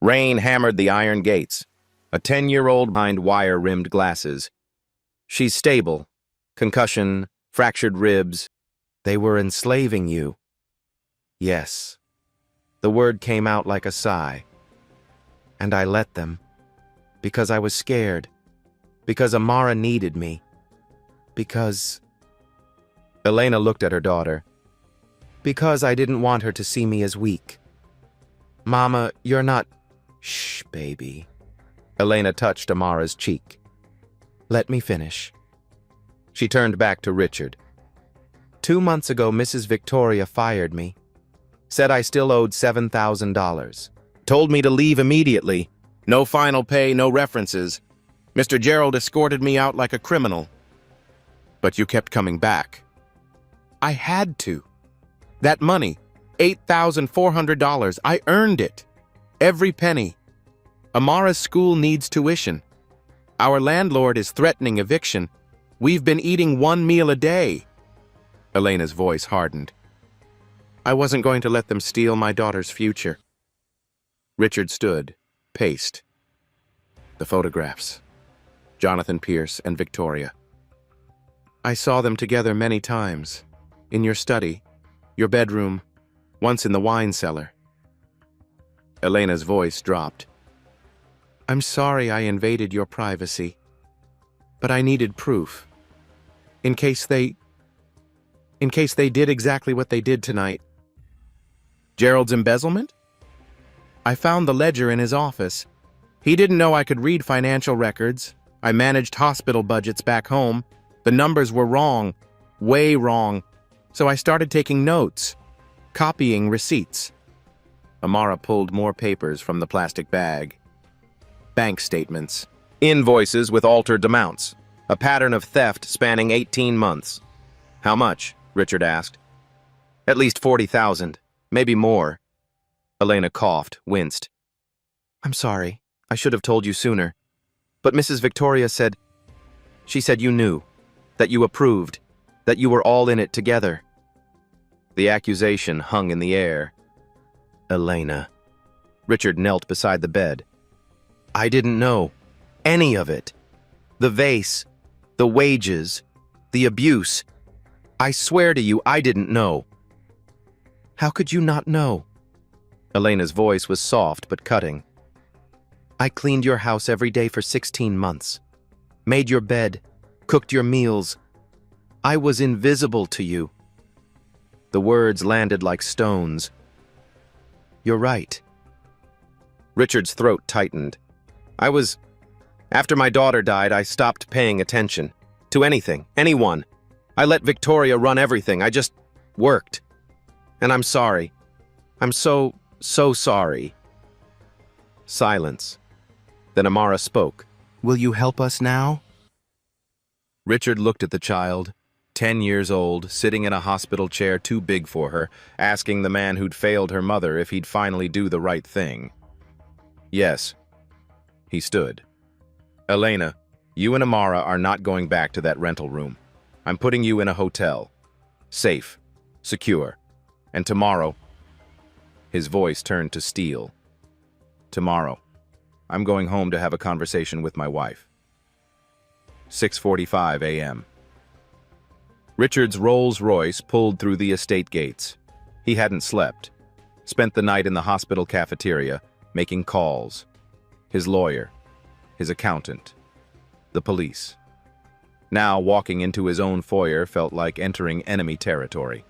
Rain hammered the iron gates. A 10-year-old behind wire-rimmed glasses. She's stable. Concussion, fractured ribs. They were enslaving you. Yes. The word came out like a sigh. And I let them. Because I was scared. Because Amara needed me. Because... Elena looked at her daughter. Because I didn't want her to see me as weak. Mama, you're not... Shh, baby. Elena touched Amara's cheek. Let me finish. She turned back to Richard. 2 months ago, Mrs. Victoria fired me. Said I still owed $7,000. Told me to leave immediately. No final pay, no references. Mr. Gerald escorted me out like a criminal. But you kept coming back. I had to. That money, $8,400, I earned it. Every penny. Amara's school needs tuition. Our landlord is threatening eviction. We've been eating 1 meal a day. Elena's voice hardened. I wasn't going to let them steal my daughter's future. Richard stood, paced. The photographs. Jonathan Pierce and Victoria. I saw them together many times. In your study, your bedroom, once in the wine cellar. Elena's voice dropped. I'm sorry I invaded your privacy, but I needed proof. In case they did exactly what they did tonight. Gerald's embezzlement? I found the ledger in his office. He didn't know I could read financial records. I managed hospital budgets back home. The numbers were wrong, way wrong. So I started taking notes, copying receipts. Amara pulled more papers from the plastic bag. Bank statements, invoices with altered amounts, a pattern of theft spanning 18 months. How much? Richard asked. At least 40,000, maybe more. Elena coughed, winced. I'm sorry, I should have told you sooner. But Mrs. Victoria said, she said you knew, that you approved, that you were all in it together. The accusation hung in the air. Elena. Richard knelt beside the bed. I didn't know. Any of it. The vase. The wages. The abuse. I swear to you, I didn't know. How could you not know? Elena's voice was soft but cutting. I cleaned your house every day for 16 months. Made your bed. Cooked your meals. I was invisible to you. The words landed like stones. You're right. Richard's throat tightened. After my daughter died, I stopped paying attention. To anything, anyone. I let Victoria run everything. I just worked. And I'm sorry. I'm so sorry. Silence. Then Amara spoke. Will you help us now? Richard looked at the child, 10 years old, sitting in a hospital chair too big for her, asking the man who'd failed her mother if he'd finally do the right thing. Yes. He stood. Elena, you and Amara are not going back to that rental room. I'm putting you in a hotel. Safe. Secure. And tomorrow... His voice turned to steel. Tomorrow, I'm going home to have a conversation with my wife. 6:45 a.m. Richard's Rolls-Royce pulled through the estate gates. He hadn't slept. Spent the night in the hospital cafeteria, making calls. His lawyer, his accountant, the police. Now walking into his own foyer felt like entering enemy territory.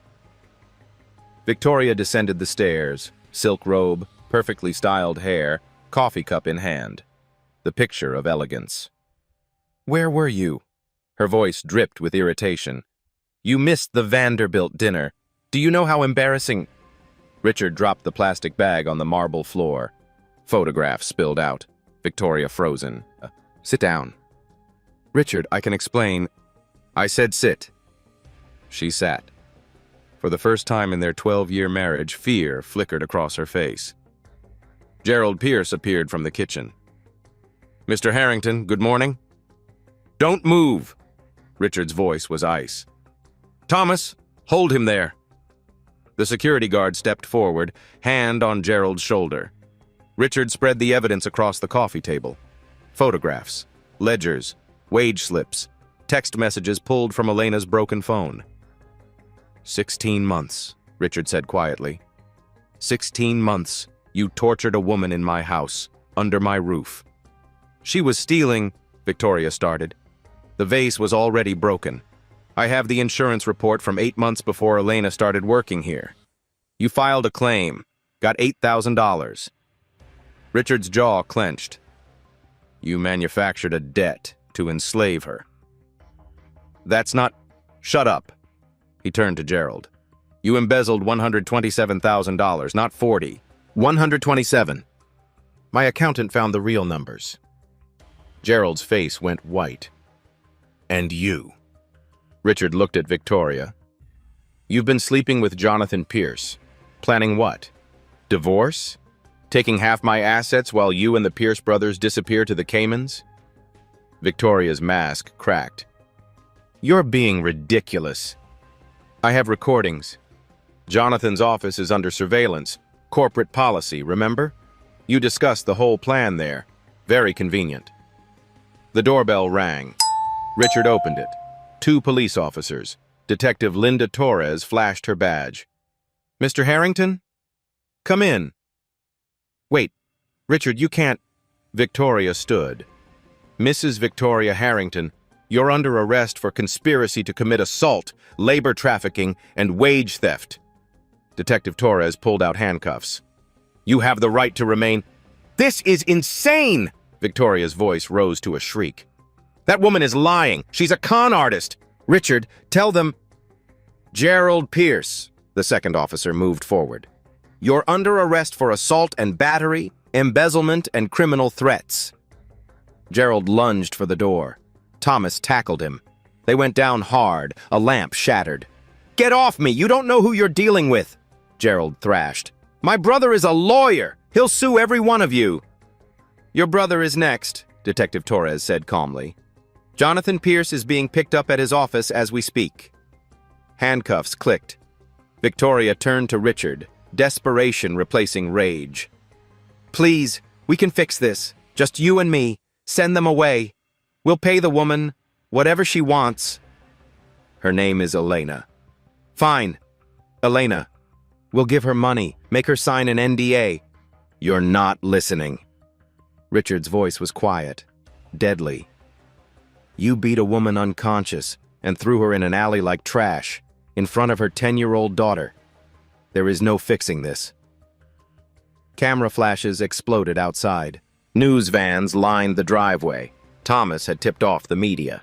Victoria descended the stairs, silk robe, perfectly styled hair, coffee cup in hand. The picture of elegance. Where were you? Her voice dripped with irritation. You missed the Vanderbilt dinner. Do you know how embarrassing... Richard dropped the plastic bag on the marble floor. Photographs spilled out. Victoria frozen. Sit down. Richard, I can explain. I said sit. She sat. For the first time in their 12-year marriage, fear flickered across her face. Gerald Pierce appeared from the kitchen. Mr. Harrington, good morning. Don't move. Richard's voice was ice. Thomas, hold him there. The security guard stepped forward, hand on Gerald's shoulder. Richard spread the evidence across the coffee table. Photographs, ledgers, wage slips, text messages pulled from Elena's broken phone. 16 months, Richard said quietly. 16 months, you tortured a woman in my house, under my roof. She was stealing, Victoria started. The vase was already broken. I have the insurance report from 8 months before Elena started working here. You filed a claim, got $8,000. Richard's jaw clenched. You manufactured a debt to enslave her. That's not... Shut up. He turned to Gerald. You embezzled $127,000, not 40. 127. My accountant found the real numbers. Gerald's face went white. And you? Richard looked at Victoria. You've been sleeping with Jonathan Pierce. Planning what? Divorce? Taking half my assets while you and the Pierce brothers disappear to the Caymans? Victoria's mask cracked. You're being ridiculous. I have recordings. Jonathan's office is under surveillance. Corporate policy, remember? You discussed the whole plan there. Very convenient. The doorbell rang. Richard opened it. 2 police officers. Detective Linda Torres flashed her badge. Mr. Harrington? Come in. Wait, Richard, you can't... Victoria stood. Mrs. Victoria Harrington, you're under arrest for conspiracy to commit assault, labor trafficking, and wage theft. Detective Torres pulled out handcuffs. You have the right to remain... This is insane! Victoria's voice rose to a shriek. That woman is lying. She's a con artist. Richard, tell them... Gerald Pierce, the second officer moved forward. You're under arrest for assault and battery, embezzlement, and criminal threats. Gerald lunged for the door. Thomas tackled him. They went down hard. A lamp shattered. Get off me! You don't know who you're dealing with! Gerald thrashed. My brother is a lawyer! He'll sue every one of you! Your brother is next, Detective Torres said calmly. Jonathan Pierce is being picked up at his office as we speak. Handcuffs clicked. Victoria turned to Richard, desperation replacing rage. Please, we can fix this. Just you and me. Send them away. We'll pay the woman whatever she wants. Her name is Elena. Fine. Elena. We'll give her money. Make her sign an NDA. You're not listening. Richard's voice was quiet, deadly. You beat a woman unconscious and threw her in an alley like trash, in front of her 10-year-old daughter. There is no fixing this. Camera flashes exploded outside. News vans lined the driveway. Thomas had tipped off the media.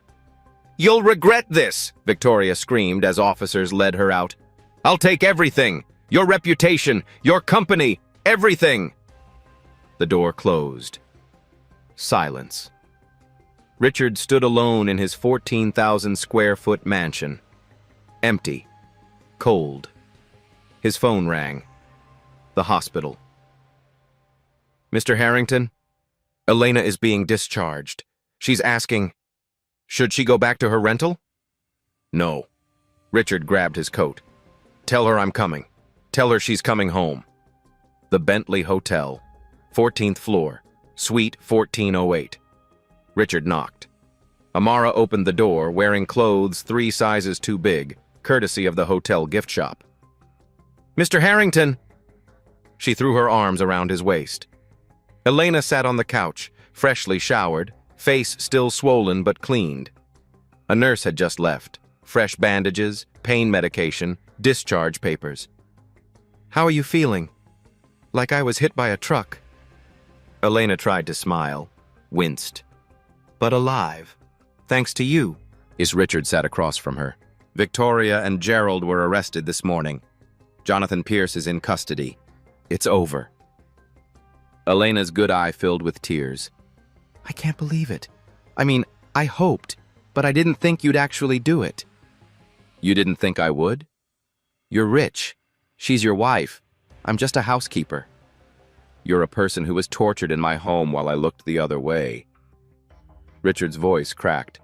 You'll regret this, Victoria screamed as officers led her out. I'll take everything. Your reputation, your company, everything. The door closed. Silence. Richard stood alone in his 14,000-square-foot mansion. Empty. Cold. His phone rang. The hospital. Mr. Harrington? Elena is being discharged. She's asking, should she go back to her rental? No. Richard grabbed his coat. Tell her I'm coming. Tell her she's coming home. The Bentley Hotel, 14th floor, suite 1408. Richard knocked. Amara opened the door, wearing clothes 3 sizes too big, courtesy of the hotel gift shop. Mr. Harrington! She threw her arms around his waist. Elena sat on the couch, freshly showered, face still swollen but cleaned. A nurse had just left. Fresh bandages, pain medication, discharge papers. How are you feeling? Like I was hit by a truck. Elena tried to smile, winced. But alive. Thanks to you. Richard sat across from her. Victoria and Gerald were arrested this morning. Jonathan Pierce is in custody. It's over. Elena's good eye filled with tears. I can't believe it. I mean, I hoped, but I didn't think you'd actually do it. You didn't think I would? You're rich. She's your wife. I'm just a housekeeper. You're a person who was tortured in my home while I looked the other way. Richard's voice cracked.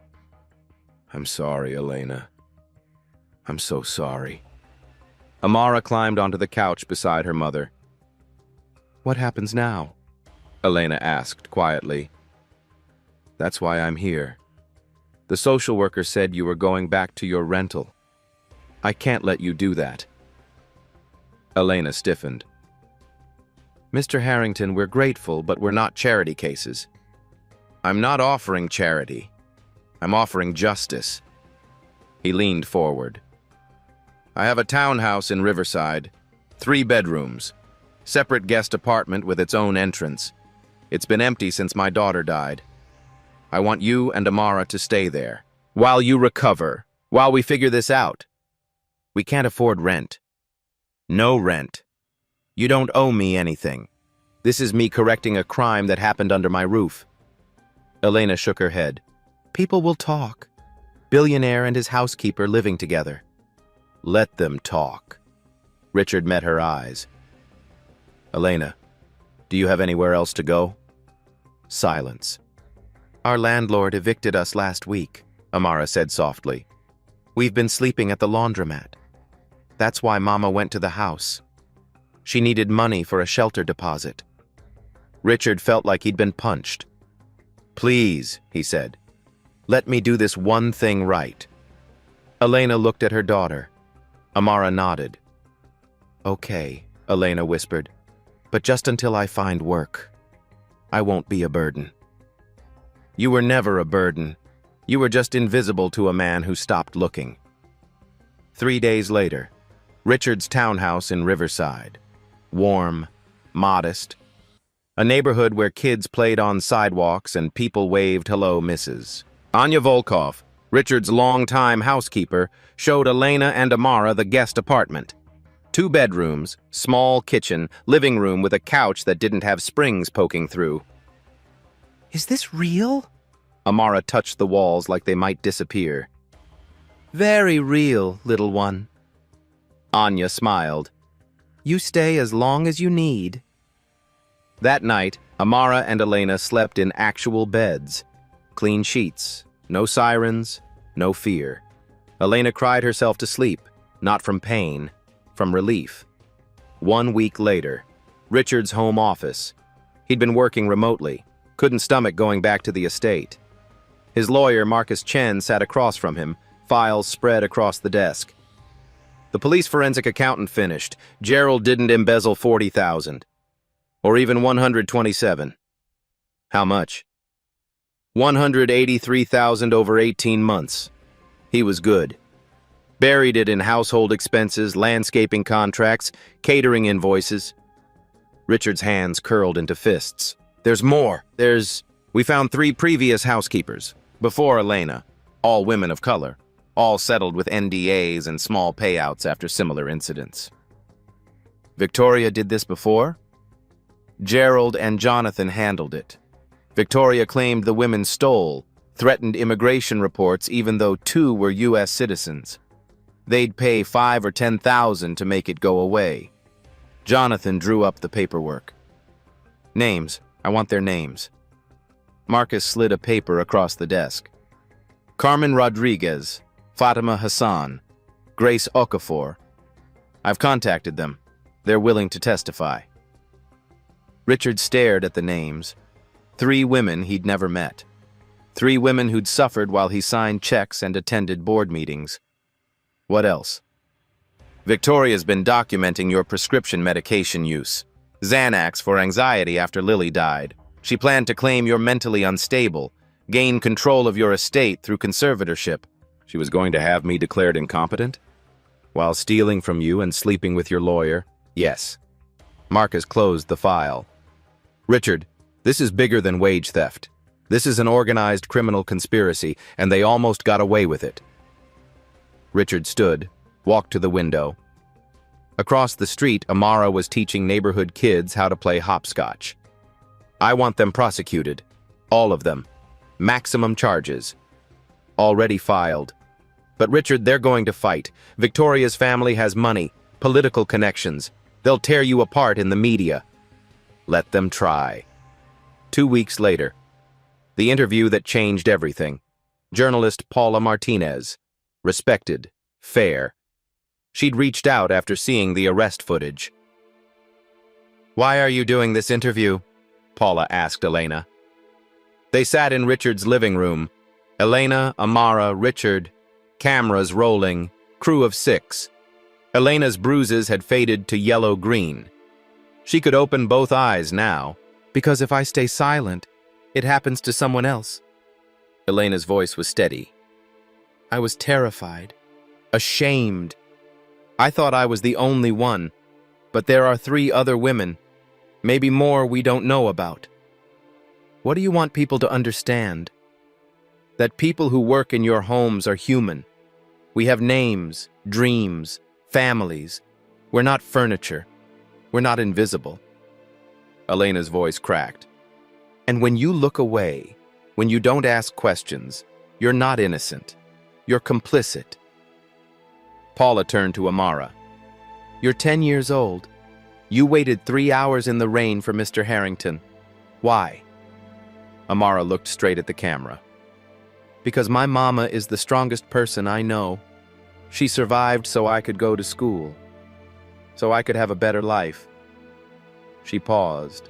I'm sorry, Elena. I'm so sorry. Amara climbed onto the couch beside her mother. What happens now? Elena asked quietly. That's why I'm here. The social worker said you were going back to your rental. I can't let you do that. Elena stiffened. Mr. Harrington, we're grateful, but we're not charity cases. I'm not offering charity. I'm offering justice. He leaned forward. I have a townhouse in Riverside, 3 bedrooms, separate guest apartment with its own entrance. It's been empty since my daughter died. I want you and Amara to stay there, while you recover, while we figure this out. We can't afford rent. No rent. You don't owe me anything. This is me correcting a crime that happened under my roof. Elena shook her head. People will talk. Billionaire and his housekeeper living together. Let them talk. Richard met her eyes. Elena, do you have anywhere else to go? Silence. Our landlord evicted us last week, Amara said softly. We've been sleeping at the laundromat. That's why Mama went to the house. She needed money for a shelter deposit. Richard felt like he'd been punched. Please, he said, let me do this one thing right. Elena looked at her daughter. Amara nodded. Okay, Elena whispered, but just until I find work. I won't be a burden. You were never a burden. You were just invisible to a man who stopped looking. 3 days later, Richard's townhouse in Riverside. Warm, modest. A neighborhood where kids played on sidewalks and people waved hello, missus. Anya Volkov, Richard's longtime housekeeper, showed Elena and Amara the guest apartment. 2 bedrooms, small kitchen, living room with a couch that didn't have springs poking through. Is this real? Amara touched the walls like they might disappear. Very real, little one. Anya smiled. You stay as long as you need. That night, Amara and Elena slept in actual beds. Clean sheets, no sirens, no fear. Elena cried herself to sleep, not from pain, from relief. 1 week later, Richard's home office. He'd been working remotely, couldn't stomach going back to the estate. His lawyer, Marcus Chen, sat across from him, files spread across the desk. The police forensic accountant finished. Gerald didn't embezzle $40,000. Or even $127. How much? $183,000 over 18 months. He was good. Buried it in household expenses, landscaping contracts, catering invoices. Richard's hands curled into fists. There's more. We found 3 previous housekeepers, before Elena, all women of color, all settled with NDAs and small payouts after similar incidents. Victoria did this before? Gerald and Jonathan handled it. Victoria claimed the women stole, threatened immigration reports even though 2 were U.S. citizens. They'd pay $5,000 or $10,000 to make it go away. Jonathan drew up the paperwork. Names. I want their names. Marcus slid a paper across the desk. Carmen Rodriguez, Fatima Hassan, Grace Okafor. I've contacted them. They're willing to testify. Richard stared at the names. 3 women he'd never met. 3 women who'd suffered while he signed checks and attended board meetings. What else? Victoria's been documenting your prescription medication use. Xanax for anxiety after Lily died. She planned to claim you're mentally unstable, gain control of your estate through conservatorship. She was going to have me declared incompetent? While stealing from you and sleeping with your lawyer? Yes. Marcus closed the file. Richard, this is bigger than wage theft. This is an organized criminal conspiracy, and they almost got away with it. Richard stood, walked to the window. Across the street, Amara was teaching neighborhood kids how to play hopscotch. I want them prosecuted. All of them. Maximum charges. Already filed. But Richard, they're going to fight. Victoria's family has money, political connections. They'll tear you apart in the media. Let them try. 2 weeks later. The interview that changed everything. Journalist Paula Martinez. Respected. Fair. She'd reached out after seeing the arrest footage. Why are you doing this interview? Paula asked Elena. They sat in Richard's living room. Elena, Amara, Richard, cameras rolling, crew of 6. Elena's bruises had faded to yellow-green. She could open both eyes now, because if I stay silent, it happens to someone else. Elena's voice was steady. I was terrified, ashamed. I thought I was the only one, but there are 3 other women, maybe more we don't know about. What do you want people to understand? That people who work in your homes are human. We have names, dreams, families. We're not furniture. We're not invisible. Elena's voice cracked. And when you look away, when you don't ask questions, you're not innocent. You're complicit. Paula turned to Amara. You're 10 years old. You waited 3 hours in the rain for Mr. Harrington. Why? Amara looked straight at the camera. Because my mama is the strongest person I know. She survived so I could go to school, so I could have a better life. She paused.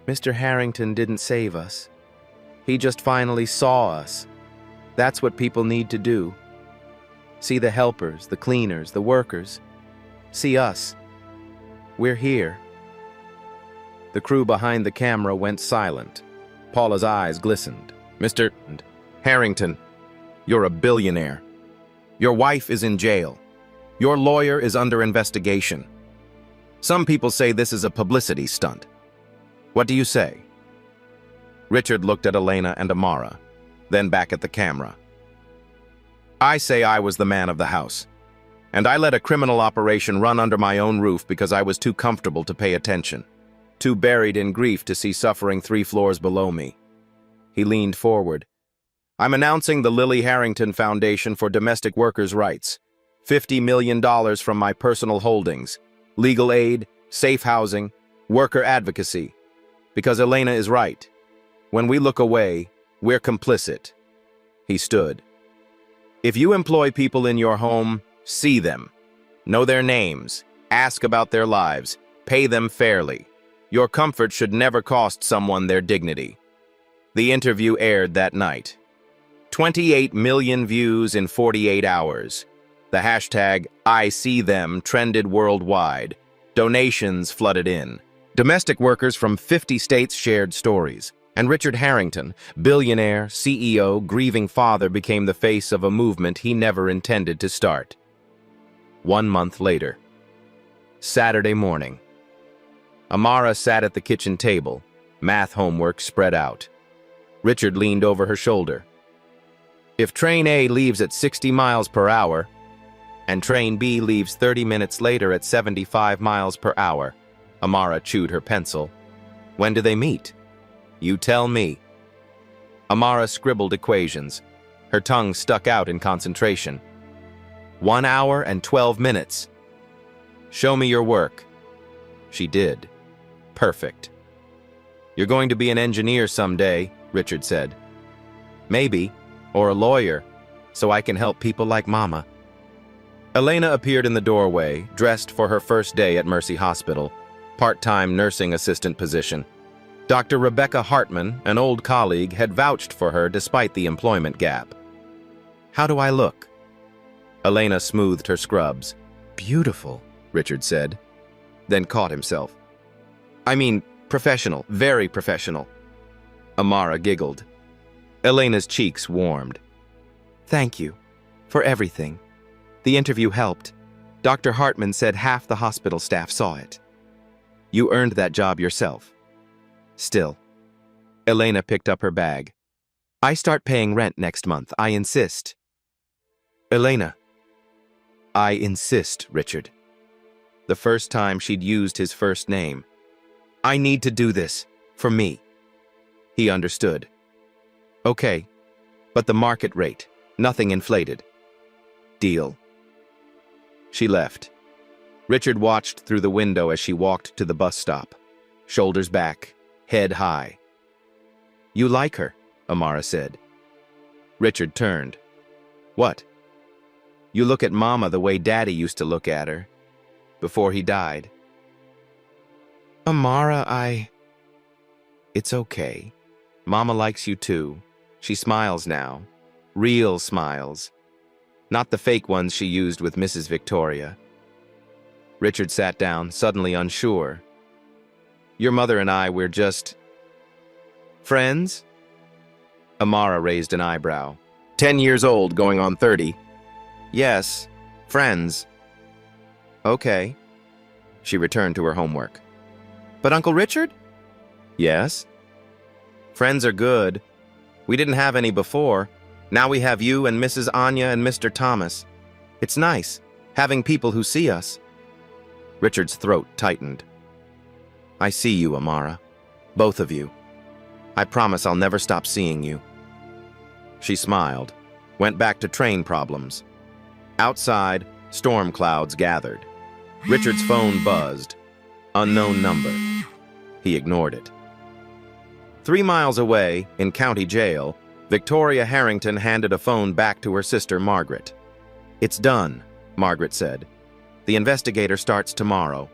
Mr. Harrington didn't save us. He just finally saw us. That's what people need to do. See the helpers, the cleaners, the workers. See us. We're here. The crew behind the camera went silent. Paula's eyes glistened. Mr. Harrington, you're a billionaire. Your wife is in jail. Your lawyer is under investigation. Some people say this is a publicity stunt. What do you say? Richard looked at Elena and Amara, then back at the camera. I say I was the man of the house, and I let a criminal operation run under my own roof because I was too comfortable to pay attention, too buried in grief to see suffering 3 floors below me. He leaned forward. I'm announcing the Lily Harrington Foundation for Domestic Workers' Rights. $50 million from my personal holdings. Legal aid, safe housing, worker advocacy. Because Elena is right. When we look away, we're complicit. He stood. If you employ people in your home, see them. Know their names. Ask about their lives. Pay them fairly. Your comfort should never cost someone their dignity. The interview aired that night. 28 million views in 48 hours. The hashtag #ISeeThem trended worldwide. Donations flooded in. Domestic workers from 50 states shared stories. And Richard Harrington, billionaire, CEO, grieving father, became the face of a movement he never intended to start. 1 month later. Saturday morning. Amara sat at the kitchen table, math homework spread out. Richard leaned over her shoulder. If Train A leaves at 60 miles per hour, and Train B leaves 30 minutes later at 75 miles per hour, Amara chewed her pencil. When do they meet? You tell me. Amara scribbled equations. Her tongue stuck out in concentration. 1 hour and 12 minutes. Show me your work. She did. Perfect. You're going to be an engineer someday, Richard said. Maybe, or a lawyer, so I can help people like Mama. Elena appeared in the doorway, dressed for her first day at Mercy Hospital, part-time nursing assistant position. Dr. Rebecca Hartman, an old colleague, had vouched for her despite the employment gap. How do I look? Elena smoothed her scrubs. Beautiful, Richard said, then caught himself. I mean, professional, very professional. Amara giggled. Elena's cheeks warmed. Thank you. For everything. The interview helped. Dr. Hartman said half the hospital staff saw it. You earned that job yourself. Still. Elena picked up her bag. I start paying rent next month. I insist. Elena. I insist, Richard. The first time she'd used his first name. I need to do this. For me. He understood. Okay, but the market rate, nothing inflated. Deal. She left. Richard watched through the window as she walked to the bus stop, shoulders back, head high. You like her, Amara said. Richard turned. What? You look at Mama the way Daddy used to look at her, before he died. Amara, It's okay. Mama likes you too. She smiles now. Real smiles. Not the fake ones she used with Mrs. Victoria. Richard sat down, suddenly unsure. Your mother and I, we're just... friends? Amara raised an eyebrow. 10 years old, going on 30. Yes, friends. Okay. She returned to her homework. But Uncle Richard? Yes. Friends are good. We didn't have any before. Now we have you and Mrs. Anya and Mr. Thomas. It's nice, having people who see us. Richard's throat tightened. I see you, Amara. Both of you. I promise I'll never stop seeing you. She smiled, went back to train problems. Outside, storm clouds gathered. Richard's phone buzzed. Unknown number. He ignored it. 3 miles away, in county jail, Victoria Harrington handed a phone back to her sister Margaret. It's done, Margaret said. The investigator starts tomorrow.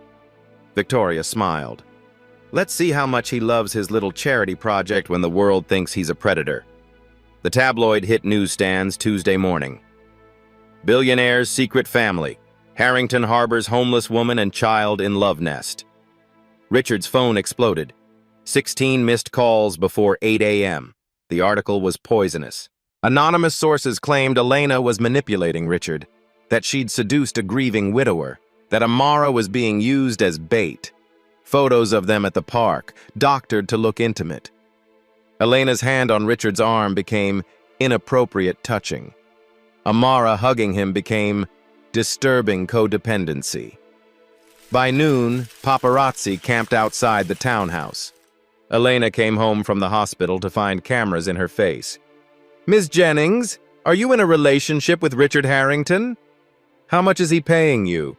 Victoria smiled. Let's see how much he loves his little charity project when the world thinks he's a predator. The tabloid hit newsstands Tuesday morning. Billionaire's secret family. Harrington harbors homeless woman and child in love nest. Richard's phone exploded. 16 missed calls before 8 a.m. The article was poisonous. Anonymous sources claimed Elena was manipulating Richard, that she'd seduced a grieving widower, that Amara was being used as bait. Photos of them at the park, doctored to look intimate. Elena's hand on Richard's arm became inappropriate touching. Amara hugging him became disturbing codependency. By noon, paparazzi camped outside the townhouse. Elena came home from the hospital to find cameras in her face. Ms. Jennings, are you in a relationship with Richard Harrington? How much is he paying you?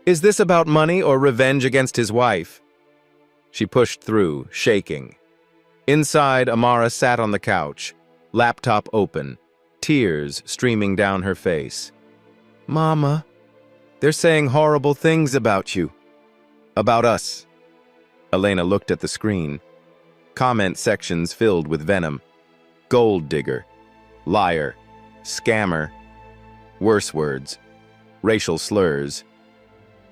Is this about money or revenge against his wife? She pushed through, shaking. Inside, Amara sat on the couch, laptop open, tears streaming down her face. Mama, they're saying horrible things about you. About us. Elena looked at the screen. Comment sections filled with venom. Gold digger. Liar. Scammer. Worse words. Racial slurs.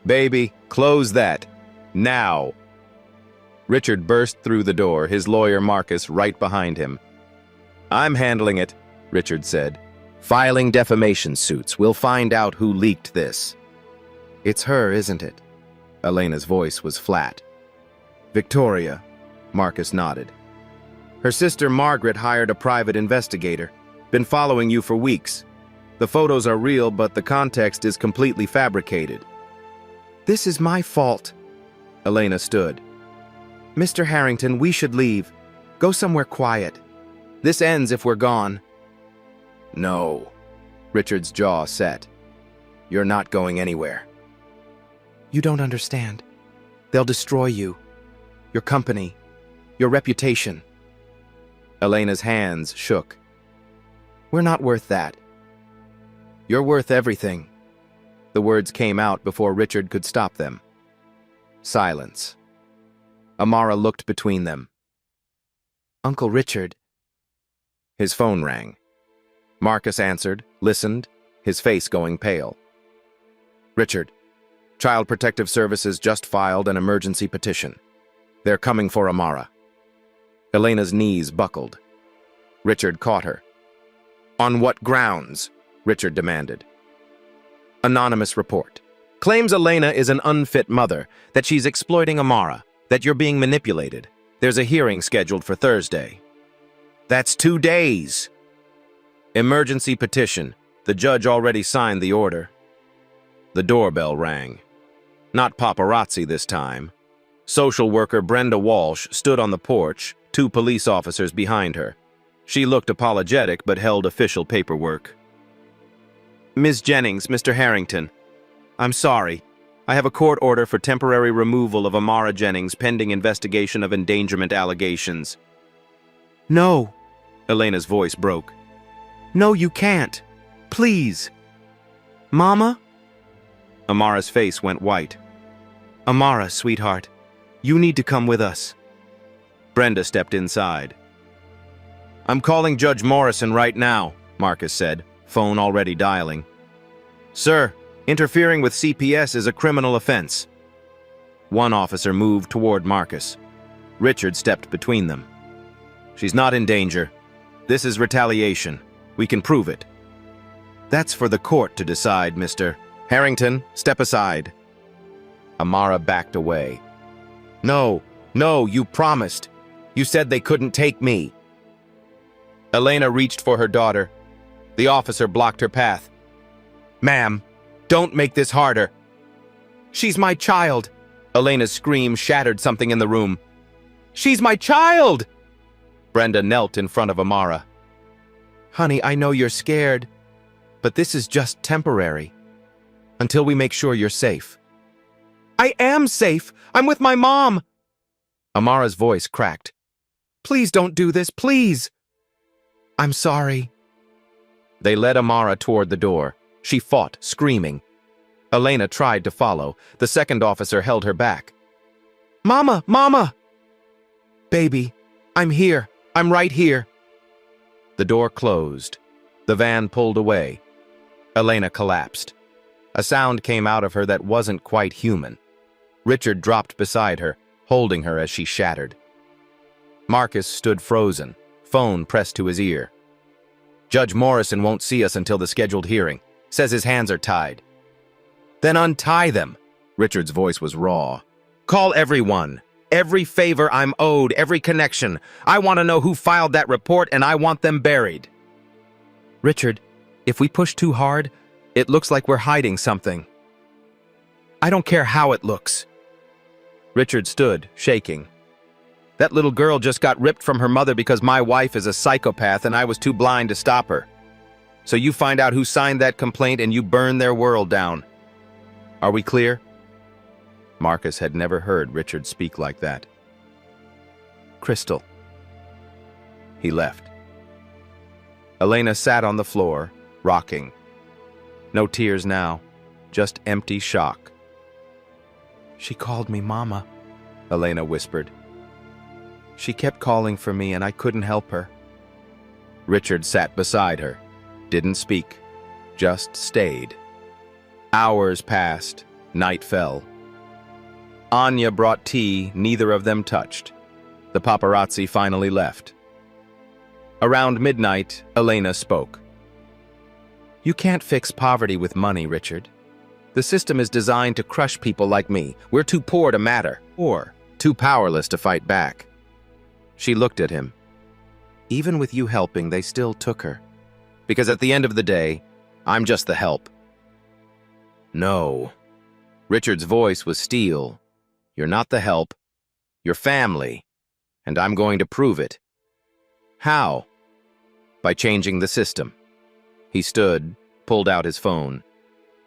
Baby, close that. Now. Richard burst through the door, his lawyer Marcus right behind him. I'm handling it, Richard said. Filing defamation suits. We'll find out who leaked this. It's her, isn't it? Elena's voice was flat. Victoria, Marcus nodded. Her sister Margaret hired a private investigator. Been following you for weeks. The photos are real, but the context is completely fabricated. This is my fault. Elena stood. Mr. Harrington, we should leave. Go somewhere quiet. This ends if we're gone. No. Richard's jaw set. You're not going anywhere. You don't understand. They'll destroy you. Your company. Your reputation. Elena's hands shook. We're not worth that. You're worth everything. The words came out before Richard could stop them. Silence. Amara looked between them. Uncle Richard. His phone rang. Marcus answered, listened, his face going pale. Richard, Child Protective Services just filed an emergency petition. They're coming for Amara. Elena's knees buckled. Richard caught her. On what grounds? Richard demanded. Anonymous report. Claims Elena is an unfit mother, that she's exploiting Amara, that you're being manipulated. There's a hearing scheduled for Thursday. That's 2 days. Emergency petition. The judge already signed the order. The doorbell rang. Not paparazzi this time. Social worker Brenda Walsh stood on the porch, 2 police officers behind her. She looked apologetic but held official paperwork. Ms. Jennings, Mr. Harrington. I'm sorry. I have a court order for temporary removal of Amara Jennings pending investigation of endangerment allegations. No. Elena's voice broke. No, you can't. Please. Mama? Amara's face went white. Amara, sweetheart, you need to come with us. Brenda stepped inside. "I'm calling Judge Morrison right now," Marcus said, phone already dialing. "Sir, interfering with CPS is a criminal offense." One officer moved toward Marcus. Richard stepped between them. "She's not in danger. This is retaliation. We can prove it." "That's for the court to decide, Mr. Harrington, step aside." Amara backed away. No, you promised. You said they couldn't take me." Elena reached for her daughter. The officer blocked her path. "Ma'am, don't make this harder." "She's my child." Elena's scream shattered something in the room. "She's my child!" Brenda knelt in front of Amara. "Honey, I know you're scared, but this is just temporary. Until we make sure you're safe." "I am safe! I'm with my mom!" Amara's voice cracked. "Please don't do this, please!" "I'm sorry." They led Amara toward the door. She fought, screaming. Elena tried to follow. The second officer held her back. "Mama! Mama!" "Baby, I'm here. I'm right here." The door closed. The van pulled away. Elena collapsed. A sound came out of her that wasn't quite human. Richard dropped beside her, holding her as she shattered. Marcus stood frozen, phone pressed to his ear. "Judge Morrison won't see us until the scheduled hearing. Says his hands are tied." "Then untie them." Richard's voice was raw. "Call everyone. Every favor I'm owed, every connection. I want to know who filed that report, and I want them buried." "Richard, if we push too hard, it looks like we're hiding something." "I don't care how it looks." Richard stood, shaking. "That little girl just got ripped from her mother because my wife is a psychopath and I was too blind to stop her. So you find out who signed that complaint and you burn their world down. Are we clear?" Marcus had never heard Richard speak like that. "Crystal." He left. Elena sat on the floor, rocking. No tears now, just empty shock. "She called me Mama," Elena whispered. "She kept calling for me and I couldn't help her." Richard sat beside her, didn't speak, just stayed. Hours passed, night fell. Anya brought tea neither of them touched. The paparazzi finally left. Around midnight, Elena spoke. "You can't fix poverty with money, Richard. The system is designed to crush people like me. We're too poor to matter, or too powerless to fight back." She looked at him. "Even with you helping, they still took her. Because at the end of the day, I'm just the help." "No." Richard's voice was steel. "You're not the help. You're family. And I'm going to prove it." "How?" "By changing the system." He stood, pulled out his phone.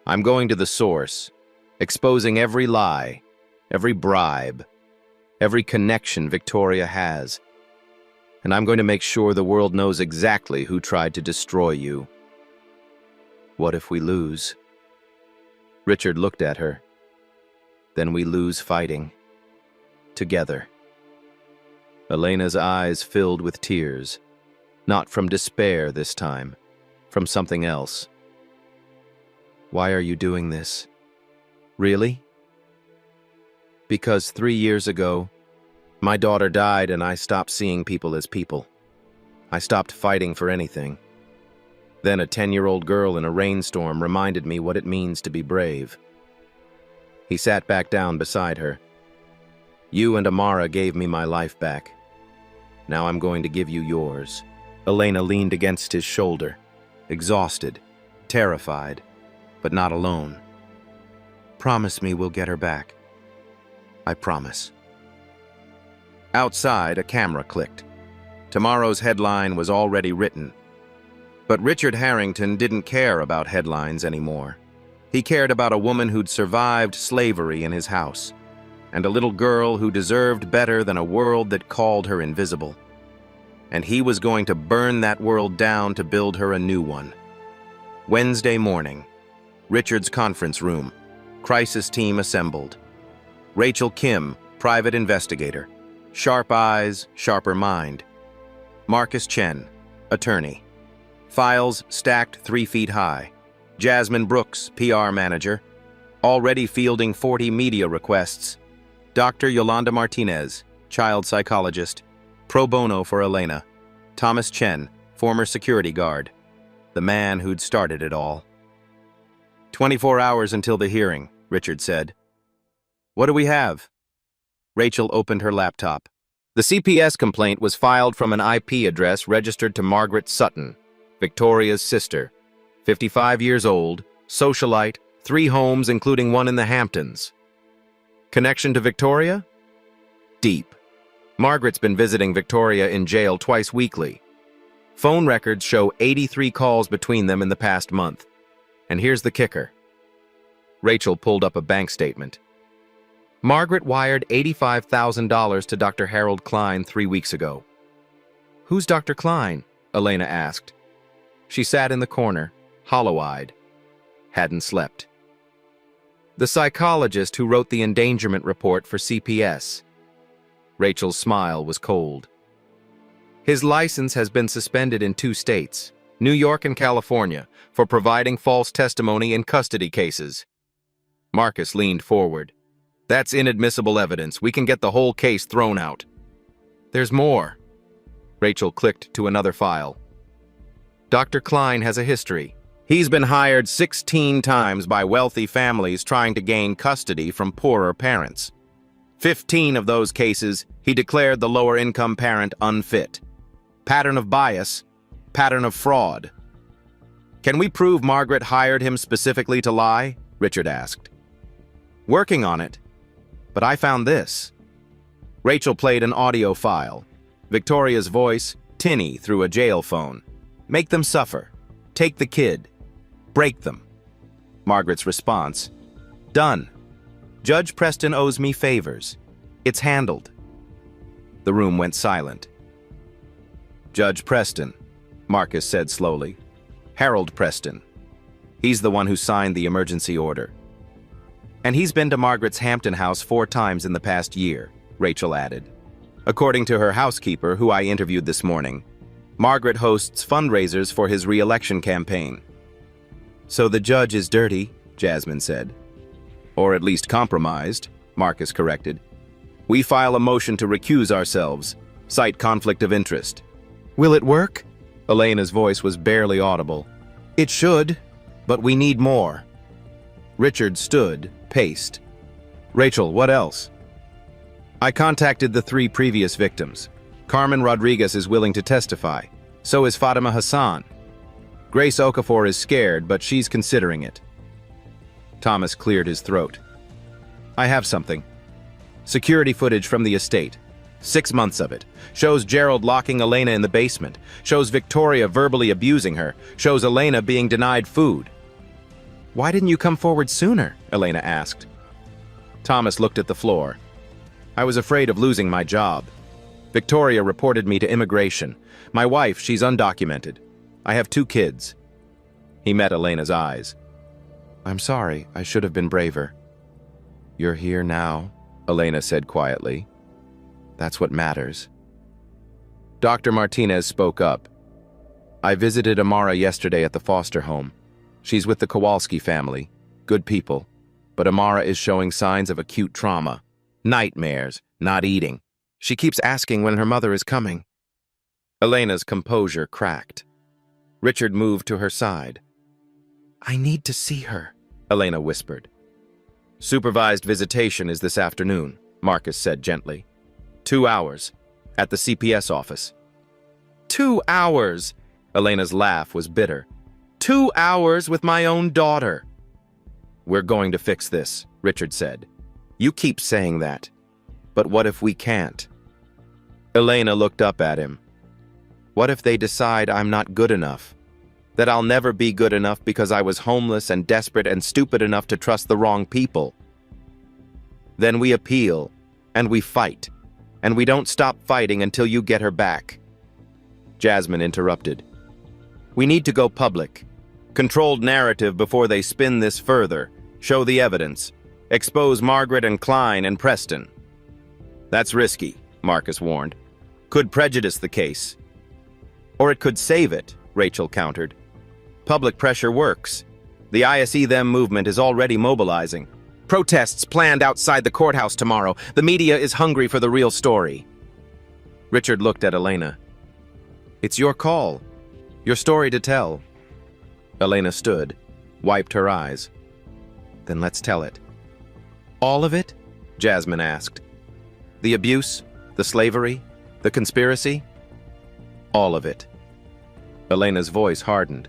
"I'm going to the source, exposing every lie, every bribe, every connection Victoria has. And I'm going to make sure the world knows exactly who tried to destroy you." "What if we lose?" Richard looked at her. "Then we lose fighting. Together." Elena's eyes filled with tears, not from despair this time, from something else. "Why are you doing this? Really?" "Because 3 years ago, my daughter died and I stopped seeing people as people. I stopped fighting for anything. Then a 10-year-old girl in a rainstorm reminded me what it means to be brave." He sat back down beside her. "You and Amara gave me my life back. Now I'm going to give you yours." Elena leaned against his shoulder, exhausted, terrified, but not alone. "Promise me we'll get her back." "I promise." Outside, a camera clicked. Tomorrow's headline was already written. But Richard Harrington didn't care about headlines anymore. He cared about a woman who'd survived slavery in his house, and a little girl who deserved better than a world that called her invisible. And he was going to burn that world down to build her a new one. Wednesday morning, Richard's conference room, crisis team assembled. Rachel Kim, private investigator. Sharp eyes, sharper mind. Marcus Chen, attorney. Files stacked 3 feet high. Jasmine Brooks, PR manager. Already fielding 40 media requests. Dr. Yolanda Martinez, child psychologist. Pro bono for Elena. Thomas Chen, former security guard. The man who'd started it all. 24 hours until the hearing, Richard said. What do we have? Rachel opened her laptop. The CPS complaint was filed from an IP address registered to Margaret Sutton, Victoria's sister. 55 years old, socialite, 3 homes including one in the Hamptons. Connection to Victoria? Deep. Margaret's been visiting Victoria in jail twice weekly. Phone records show 83 calls between them in the past month. And here's the kicker. Rachel pulled up a bank statement. Margaret wired $85,000 to Dr. Harold Klein 3 weeks ago. Who's Dr. Klein? Elena asked. She sat in the corner, hollow-eyed. Hadn't slept. The psychologist who wrote the endangerment report for CPS. Rachel's smile was cold. His license has been suspended in 2 states, New York and California, for providing false testimony in custody cases. Marcus leaned forward. That's inadmissible evidence. We can get the whole case thrown out. There's more. Rachel clicked to another file. Dr. Klein has a history. He's been hired 16 times by wealthy families trying to gain custody from poorer parents. 15 of those cases, he declared the lower-income parent unfit. Pattern of bias, pattern of fraud. Can we prove Margaret hired him specifically to lie? Richard asked. Working on it. But I found this. Rachel played an audio file. Victoria's voice, tinny through a jail phone. Make them suffer. Take the kid. Break them. Margaret's response. Done. Judge Preston owes me favors. It's handled. The room went silent. Judge Preston, Marcus said slowly. Harold Preston. He's the one who signed the emergency order. And he's been to Margaret's Hampton house 4 times in the past year, Rachel added. According to her housekeeper, who I interviewed this morning, Margaret hosts fundraisers for his re-election campaign. So the judge is dirty, Jasmine said. Or at least compromised, Marcus corrected. We file a motion to recuse ourselves, cite conflict of interest. Will it work? Elena's voice was barely audible. It should, but we need more. Richard stood, paced. Rachel, what else? I contacted the 3 previous victims. Carmen Rodriguez is willing to testify. So is Fatima Hassan. Grace Okafor is scared, but she's considering it. Thomas cleared his throat. I have something. Security footage from the estate. 6 months of it. Shows Gerald locking Elena in the basement. Shows Victoria verbally abusing her. Shows Elena being denied food. Why didn't you come forward sooner? Elena asked. Thomas looked at the floor. I was afraid of losing my job. Victoria reported me to immigration. My wife, she's undocumented. I have 2 kids. He met Elena's eyes. I'm sorry, I should have been braver. You're here now, Elena said quietly. That's what matters. Dr. Martinez spoke up. I visited Amara yesterday at the foster home. She's with the Kowalski family. Good people. But Amara is showing signs of acute trauma. Nightmares, not eating. She keeps asking when her mother is coming. Elena's composure cracked. Richard moved to her side. I need to see her, Elena whispered. Supervised visitation is this afternoon, Marcus said gently. 2 hours, at the CPS office. 2 hours! Elena's laugh was bitter. 2 hours with my own daughter. We're going to fix this, Richard said. You keep saying that. But what if we can't? Elena looked up at him. What if they decide I'm not good enough? That I'll never be good enough because I was homeless and desperate and stupid enough to trust the wrong people? Then we appeal, and we fight, and we don't stop fighting until you get her back. Jasmine interrupted. We need to go public. Controlled narrative before they spin this further. Show the evidence. Expose Margaret and Klein and Preston. That's risky, Marcus warned. Could prejudice the case. Or it could save it, Rachel countered. Public pressure works. The ISE Them movement is already mobilizing. Protests planned outside the courthouse tomorrow. The media is hungry for the real story. Richard looked at Elena. It's your call. Your story to tell. Elena stood, wiped her eyes. Then let's tell it. All of it? Jasmine asked. The abuse, the slavery, the conspiracy? All of it. Elena's voice hardened.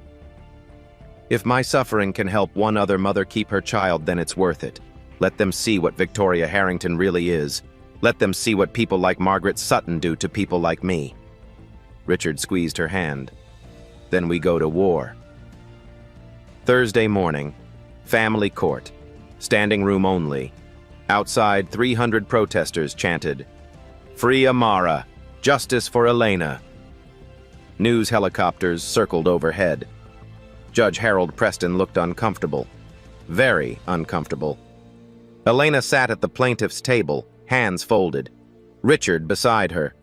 If my suffering can help one other mother keep her child, then it's worth it. Let them see what Victoria Harrington really is. Let them see what people like Margaret Sutton do to people like me. Richard squeezed her hand. Then we go to war. Thursday morning, family court, standing room only. Outside, 300 protesters chanted, "Free Amara, justice for Elena." News helicopters circled overhead. Judge Harold Preston looked uncomfortable. Very uncomfortable. Elena sat at the plaintiff's table, hands folded. Richard beside her.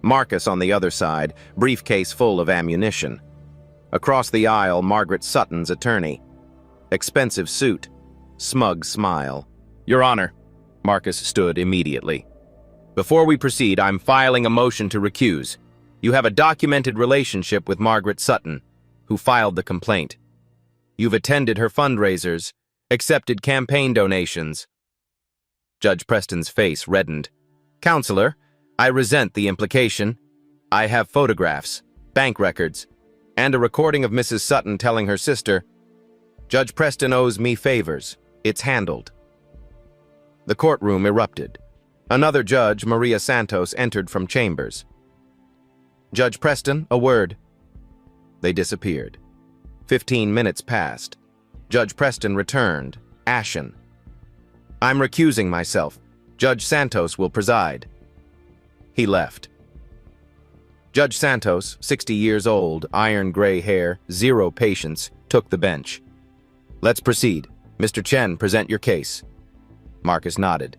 Marcus on the other side, briefcase full of ammunition. Across the aisle, Margaret Sutton's attorney. Expensive suit. Smug smile. Your Honor. Marcus stood immediately. Before we proceed, I'm filing a motion to recuse. You have a documented relationship with Margaret Sutton, who filed the complaint. You've attended her fundraisers, accepted campaign donations. Judge Preston's face reddened. Counselor, I resent the implication. I have photographs, bank records, and a recording of Mrs. Sutton telling her sister, Judge Preston owes me favors. It's handled. The courtroom erupted. Another judge, Maria Santos, entered from chambers. Judge Preston, a word. They disappeared. 15 minutes passed. Judge Preston returned, ashen. I'm recusing myself. Judge Santos will preside. He left. Judge Santos, 60 years old, iron-gray hair, zero patience, took the bench. Let's proceed. Mr. Chen, present your case. Marcus nodded.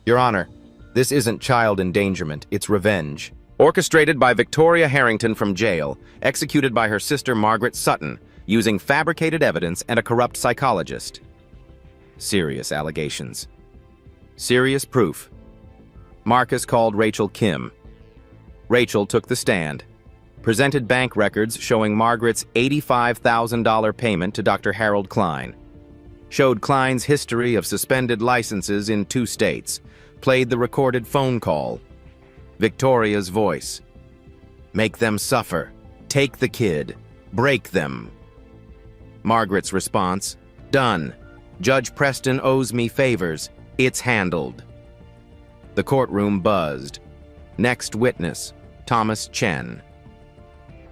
Your Honor, this isn't child endangerment, it's revenge. Orchestrated by Victoria Harrington from jail, executed by her sister Margaret Sutton, using fabricated evidence and a corrupt psychologist. Serious allegations. Serious proof. Marcus called Rachel Kim. Rachel took the stand, presented bank records showing Margaret's $85,000 payment to Dr. Harold Klein, showed Klein's history of suspended licenses in 2 states, played the recorded phone call. Victoria's voice. Make them suffer. Take the kid. Break them. Margaret's response. Done. Judge Preston owes me favors. It's handled. The courtroom buzzed. Next witness, Thomas Chen.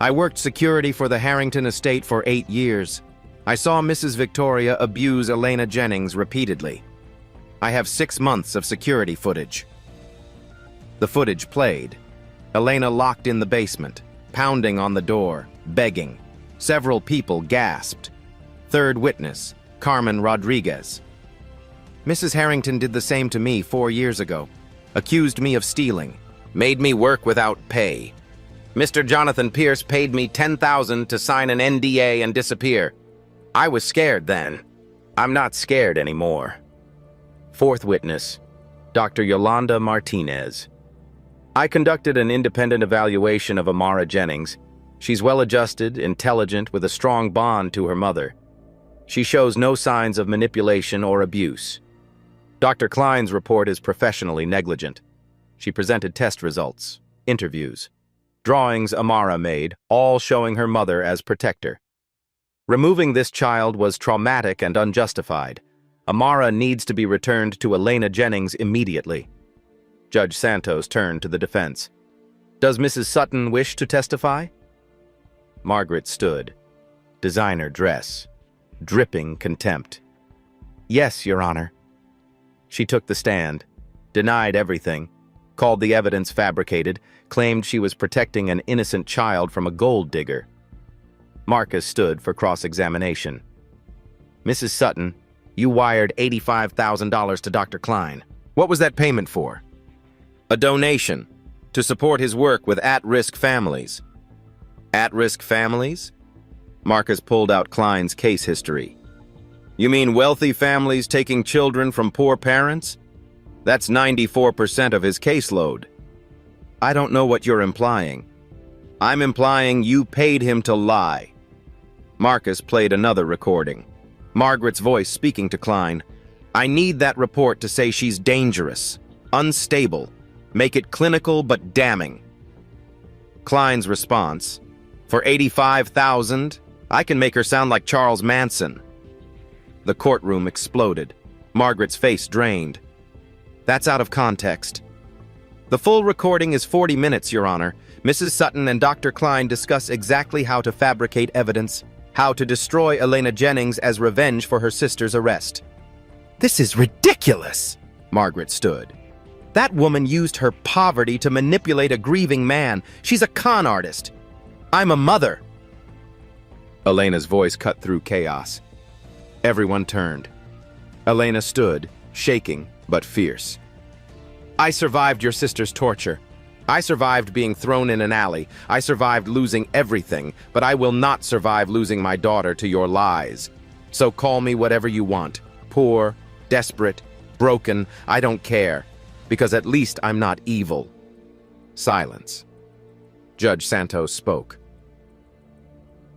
I worked security for the Harrington estate for 8 years. I saw Mrs. Victoria abuse Elena Jennings repeatedly. I have 6 months of security footage. The footage played. Elena locked in the basement, pounding on the door, begging. Several people gasped. Third witness, Carmen Rodriguez. Mrs. Harrington did the same to me 4 years ago. Accused me of stealing. Made me work without pay. Mr. Jonathan Pierce paid me $10,000 to sign an NDA and disappear. I was scared then. I'm not scared anymore. Fourth witness, Dr. Yolanda Martinez. I conducted an independent evaluation of Amara Jennings. She's well-adjusted, intelligent, with a strong bond to her mother. She shows no signs of manipulation or abuse. Dr. Klein's report is professionally negligent. She presented test results, interviews, drawings Amara made, all showing her mother as protector. Removing this child was traumatic and unjustified. Amara needs to be returned to Elena Jennings immediately. Judge Santos turned to the defense. Does Mrs. Sutton wish to testify? Margaret stood. Designer dress. Dripping contempt. Yes, Your Honor. She took the stand, denied everything, called the evidence fabricated, claimed she was protecting an innocent child from a gold digger. Marcus stood for cross-examination. Mrs. Sutton, you wired $85,000 to Dr. Klein. What was that payment for? A donation, to support his work with at-risk families. At-risk families? Marcus pulled out Klein's case history. You mean wealthy families taking children from poor parents? That's 94% of his caseload. I don't know what you're implying. I'm implying you paid him to lie. Marcus played another recording. Margaret's voice speaking to Klein. I need that report to say she's dangerous, unstable. Make it clinical but damning. Klein's response. For $85,000, I can make her sound like Charles Manson. The courtroom exploded. Margaret's face drained. That's out of context. The full recording is 40 minutes, Your Honor. Mrs. Sutton and Dr. Klein discuss exactly how to fabricate evidence, how to destroy Elena Jennings as revenge for her sister's arrest. This is ridiculous! Margaret stood. That woman used her poverty to manipulate a grieving man. She's a con artist. I'm a mother. Elena's voice cut through chaos. Everyone turned. Elena stood, shaking but fierce. I survived your sister's torture. I survived being thrown in an alley. I survived losing everything, but I will not survive losing my daughter to your lies. So call me whatever you want. Poor, desperate, broken, I don't care. Because at least I'm not evil. Silence. Judge Santos spoke.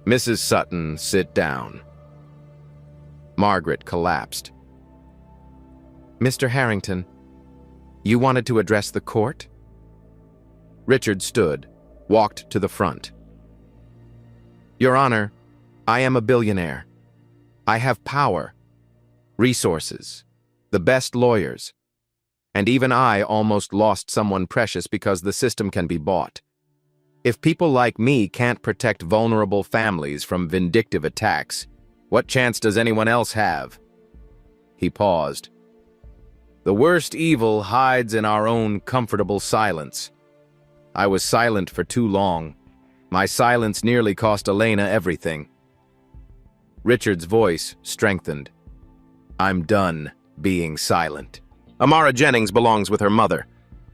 Mrs. Sutton, sit down. Margaret collapsed. Mr. Harrington, you wanted to address the court? Richard stood, walked to the front. Your Honor, I am a billionaire. I have power, resources, the best lawyers. And even I almost lost someone precious because the system can be bought. If people like me can't protect vulnerable families from vindictive attacks, what chance does anyone else have? He paused. The worst evil hides in our own comfortable silence. I was silent for too long. My silence nearly cost Elena everything. Richard's voice strengthened. I'm done being silent. Amara Jennings belongs with her mother.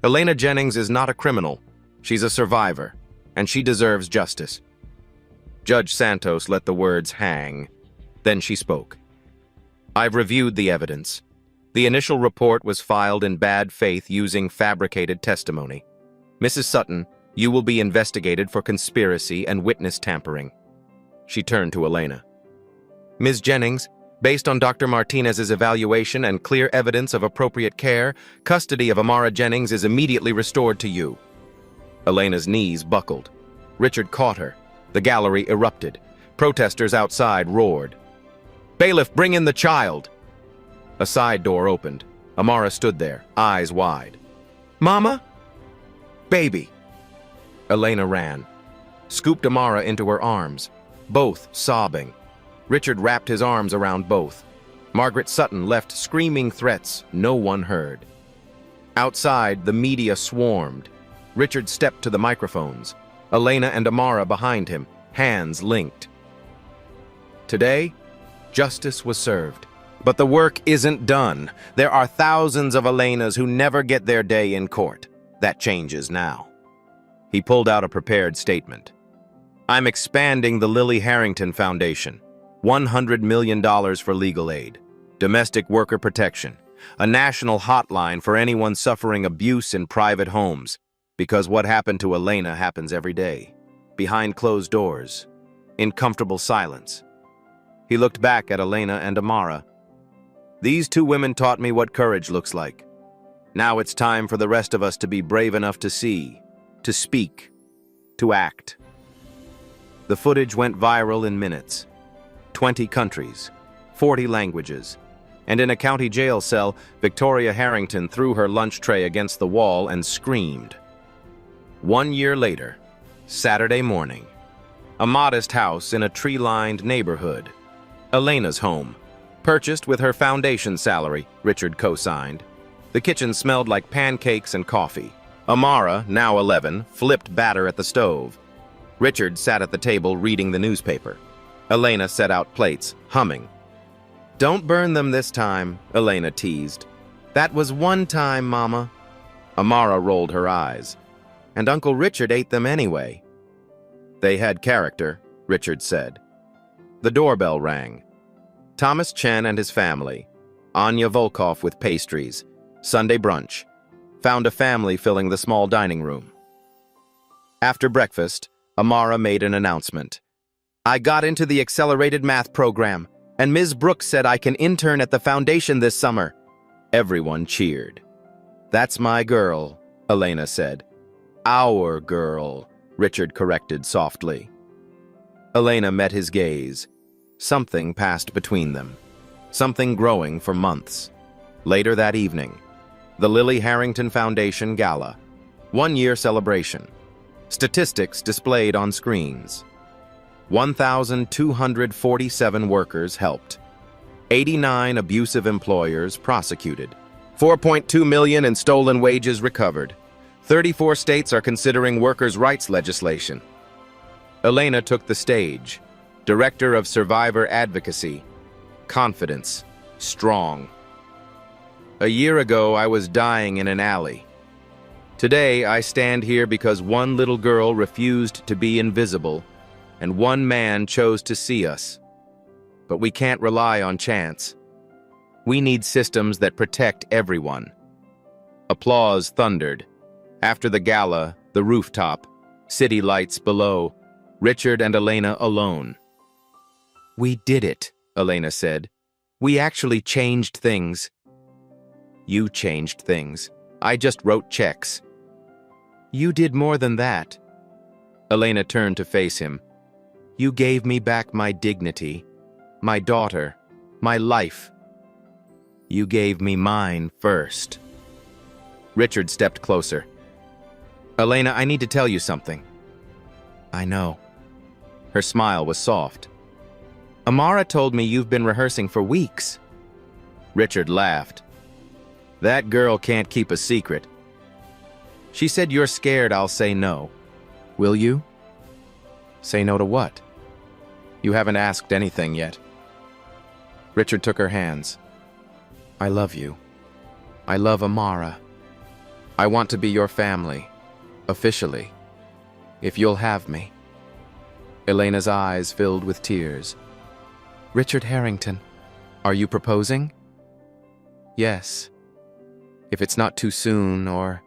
Elena Jennings is not a criminal. She's a survivor, and she deserves justice. Judge Santos let the words hang. Then she spoke. I've reviewed the evidence. The initial report was filed in bad faith using fabricated testimony. Mrs. Sutton, you will be investigated for conspiracy and witness tampering. She turned to Elena. Ms. Jennings, based on Dr. Martinez's evaluation and clear evidence of appropriate care, custody of Amara Jennings is immediately restored to you. Elena's knees buckled. Richard caught her. The gallery erupted. Protesters outside roared. Bailiff, bring in the child! A side door opened. Amara stood there, eyes wide. Mama? Baby. Elena ran, scooped Amara into her arms, both sobbing. Richard wrapped his arms around both. Margaret Sutton left screaming threats no one heard. Outside, the media swarmed. Richard stepped to the microphones. Elena and Amara behind him, hands linked. Today, justice was served. But the work isn't done. There are thousands of Elenas who never get their day in court. That changes now. He pulled out a prepared statement. I'm expanding the Lily Harrington Foundation. $100 million for legal aid, domestic worker protection, a national hotline for anyone suffering abuse in private homes, because what happened to Elena happens every day, behind closed doors, in comfortable silence. He looked back at Elena and Amara. These two women taught me what courage looks like. Now it's time for the rest of us to be brave enough to see, to speak, to act. The footage went viral in minutes. 20 countries, 40 languages, and in a county jail cell, Victoria Harrington threw her lunch tray against the wall and screamed. 1 year later, Saturday morning, a modest house in a tree-lined neighborhood, Elena's home, purchased with her foundation salary, Richard co-signed. The kitchen smelled like pancakes and coffee. Amara, now 11, flipped batter at the stove. Richard sat at the table reading the newspaper. Elena set out plates, humming. Don't burn them this time, Elena teased. That was one time, Mama. Amara rolled her eyes. and Uncle Richard ate them anyway. They had character, Richard said. The doorbell rang. Thomas Chen and his family, Anya Volkov with pastries, Sunday brunch, found a family filling the small dining room. After breakfast, Amara made an announcement. I got into the accelerated math program, and Ms. Brooks said I can intern at the foundation this summer. Everyone cheered. That's my girl, Elena said. Our girl, Richard corrected softly. Elena met his gaze. Something passed between them. Something growing for months. Later that evening, the Lily Harrington Foundation Gala. 1-year celebration. Statistics displayed on screens. 1,247 workers helped. 89 abusive employers prosecuted. 4.2 million in stolen wages recovered. 34 states are considering workers' rights legislation. Elena took the stage, Director of Survivor Advocacy. Confidence, strong. A year ago, I was dying in an alley. Today, I stand here because one little girl refused to be invisible, and one man chose to see us. But we can't rely on chance. We need systems that protect everyone. Applause thundered. After the gala, the rooftop, city lights below, Richard and Elena alone. We did it, Elena said. We actually changed things. You changed things. I just wrote checks. You did more than that. Elena turned to face him. You gave me back my dignity, my daughter, my life. You gave me mine first. Richard stepped closer. Elena, I need to tell you something. I know. Her smile was soft. Amara told me you've been rehearsing for weeks. Richard laughed. That girl can't keep a secret. She said you're scared I'll say no. Will you? Say no to what? You haven't asked anything yet. Richard took her hands. I love you. I love Amara. I want to be your family, officially, if you'll have me. Elena's eyes filled with tears. Richard Harrington, are you proposing? Yes. If it's not too soon, or...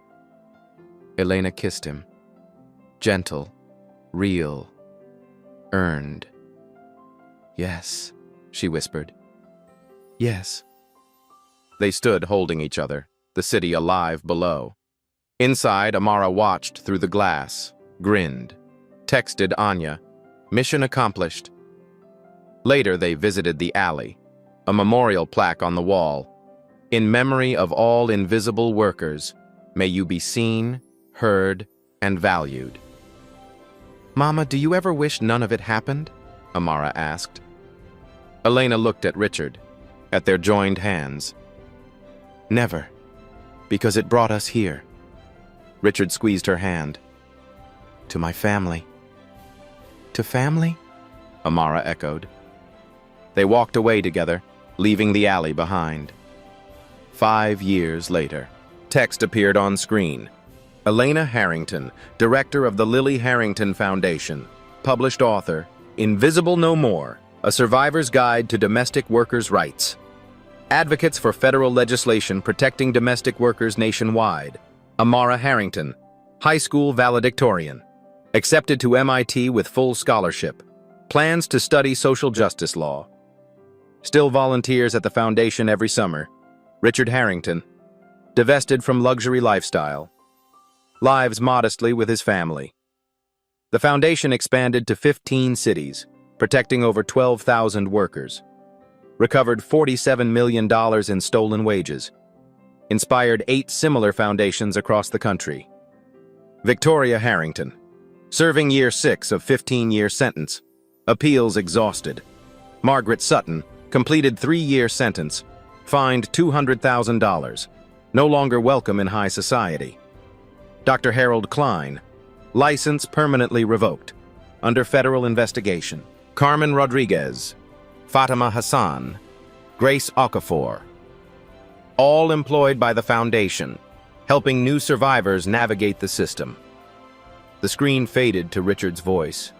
Elena kissed him. Gentle, real, earned. Yes, she whispered. Yes. They stood holding each other, the city alive below. Inside, Amara watched through the glass, grinned, texted Anya, mission accomplished. Later, they visited the alley, a memorial plaque on the wall. In memory of all invisible workers, may you be seen, heard, and valued. Mama, do you ever wish none of it happened? Amara asked. Elena looked at Richard, at their joined hands. Never, because it brought us here. Richard squeezed her hand. To my family. To family? Amara echoed. They walked away together, leaving the alley behind. 5 years later, text appeared on screen. Elena Harrington, director of the Lily Harrington Foundation, published author, Invisible No More, A Survivor's Guide to Domestic Workers' Rights. Advocates for federal legislation protecting domestic workers nationwide. Amara Harrington, high school valedictorian. Accepted to MIT with full scholarship. Plans to study social justice law. Still volunteers at the foundation every summer. Richard Harrington, divested from luxury lifestyle. Lives modestly with his family. The foundation expanded to 15 cities, protecting over 12,000 workers. Recovered $47 million in stolen wages. Inspired 8 similar foundations across the country. Victoria Harrington, serving year 6 of 15-year sentence. Appeals exhausted. Margaret Sutton, completed 3-year sentence. Fined $200,000. No longer welcome in high society. Dr. Harold Klein, license permanently revoked, under federal investigation. Carmen Rodriguez, Fatima Hassan, Grace Okafor, all employed by the foundation, helping new survivors navigate the system. The screen faded to Richard's voice.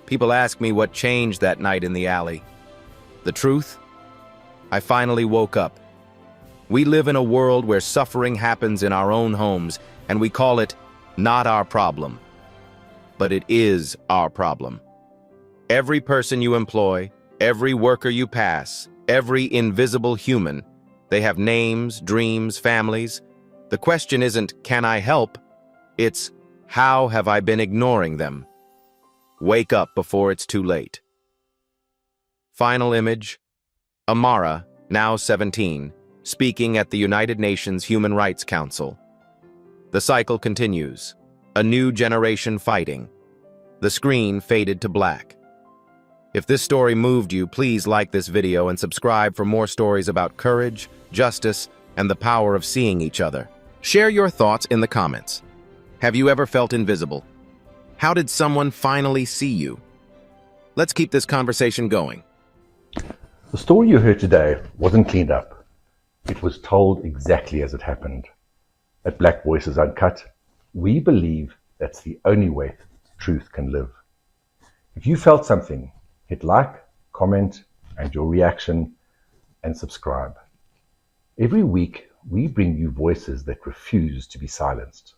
People ask me what changed that night in the alley. The truth? I finally woke up. We live in a world where suffering happens in our own homes, and we call it not our problem. But it is our problem. Every person you employ, every worker you pass, every invisible human, they have names, dreams, families. The question isn't, can I help? It's, how have I been ignoring them? Wake up before it's too late. Final image, Amara, now 17, speaking at the United Nations Human Rights Council. The cycle continues, a new generation fighting. The screen faded to black. If this story moved you, please like this video and subscribe for more stories about courage, justice, and the power of seeing each other. Share your thoughts in the comments. Have you ever felt invisible? How did someone finally see you? Let's keep this conversation going. The story you heard today wasn't cleaned up. It was told exactly as it happened. At Black Voices Uncut, we believe that's the only way truth can live. If you felt something, hit like, comment, and your reaction, and subscribe. Every week, we bring you voices that refuse to be silenced.